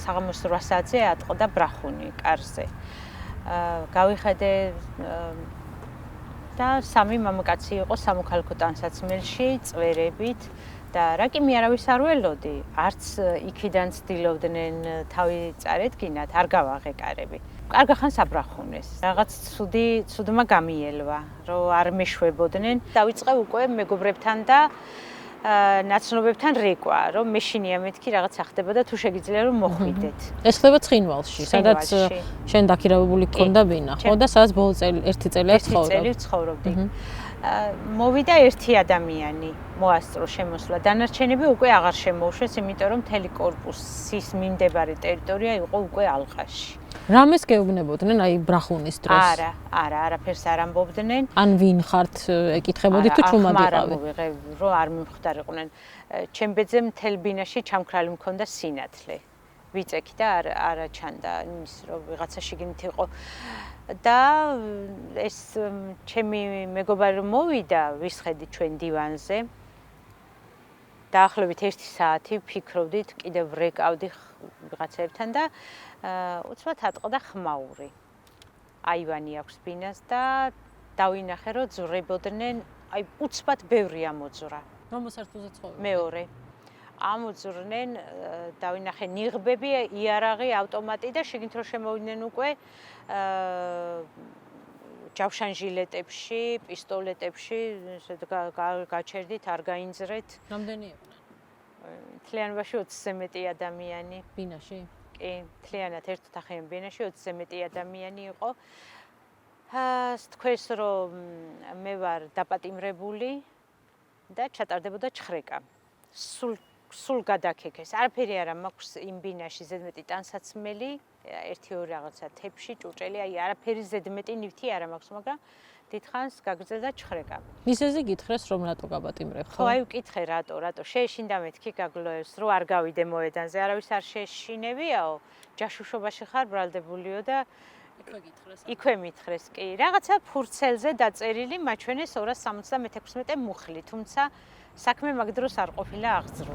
საღამოს 8 საათზე ატყდა ბრახუნი კარზე. გავიხედე და სამი მამაკაცი იყო სამოქალაქო ტანსაცმელში წვერებით და რა კი მე არავის არ ველოდი, არც იქიდან ცდილობდნენ თავი წარედგინათ, არ გავაღე კარები. კარგა ხანს აბრახუნეს. რაღაც ცუდმა გამიელვა, რომ არ მეშვებოდნენ. დავიწყე უკვე მეგობრებთან და ნაცნობებთან რეკვა, რომ მეშინია მეთქი რაღაც ახდებოდა თუ შეგიძლია რომ მოხვიდეთ. ეს ხდება ცხინვალში, სადაც შენ დაქირავებული გქონდა ბინა, ხო და სადაც ბოლო ერთი წელი ცხოვრობდი. მოვიდა ერთი ადამიანი, მოასწრო შემოსვლა. დანარჩენები უკვე აღარ შემოუშვეს, იმიტომ რომ მთელი კორპუსის მიმდებარე ტერიტორია იყო უკვე ალყაში. რამეს გეუბნებოდნენ აი ბრახუნის დროს? არაფერს არ ამბობდნენ. ან ვინ ხართ ეკითხებოდი თუ ჩუმად იყავი? რომ არ მიმხვდარიყვნენ. ჩემ ბედზე მთელ ბინაში ჩამქრალი მქონდა სინათლე. ვიწექი და არა ჩანდა იმის რომ ვიღაცა შიგნით იყო. და ეს ჩემი მეგობარი რომ მოვიდა, ვისხედით ჩვენ დივანზე. დაახლოებით 1 საათი ფიქრობდით, კიდევ რეკავდი ვიღაცებთან და უცბად ატყდა ხმაური. აივანი აქვს ბინას და დავინახე რომ ძვრებოდნენ, აი უცბად ბევრი ამოძვრა. რომელსართულზე ცხოვრობდნენ? მეორე. ამოძვრნენ, დავინახე ნიღბები, იარაღი, ავტომატი და შიგნით რომ შემოვიდნენ უკვე ჯავშანჟილეტებში, პისტოლეტებში, გაჩერდით, არ გაინძრეთ. რამდენი იყვნენ? მთლიანობაში 20-ზე მეტი ადამიანი. ბინაში? კი, მთლიანად ერთოთახიან ბინაში 20-ზე მეტი ადამიანი იყო. თქვენს რომ მე ვარ დაპატიმრებული და ჩატარდებოდა ჩხრეკა. სულ გადაქეკეს. არაფერი არ მაქვს იმ ბინაში ზედმეტი ტანსაცმელი, 1-2 რაღაცა თეფში, ჭურჭელი, აი არაფერი ზედმეტი ნივთი არ მაქვს, მაგრამ დიდხანს გაგრძელდა ჩხრეკა. მიზეზი გითხრეს რომ რატო გაბატიმრებ, ხო? ხო, აი ვკითხე რატო შეეშინდა მეთქი გაგლოებს, რომ არ გავიდე მოედანზე, არავის არ შეეშინებიაო, ჯაშუშობაში ხარ ბრალდებულიო და იქვე მითხრეს, კი, რაღაცა ფურცელზე დაწერილი მაჩვენეს 276 მუხლი, თუმცა საქმე მაგ დროს არ ყოფილა აღძრული.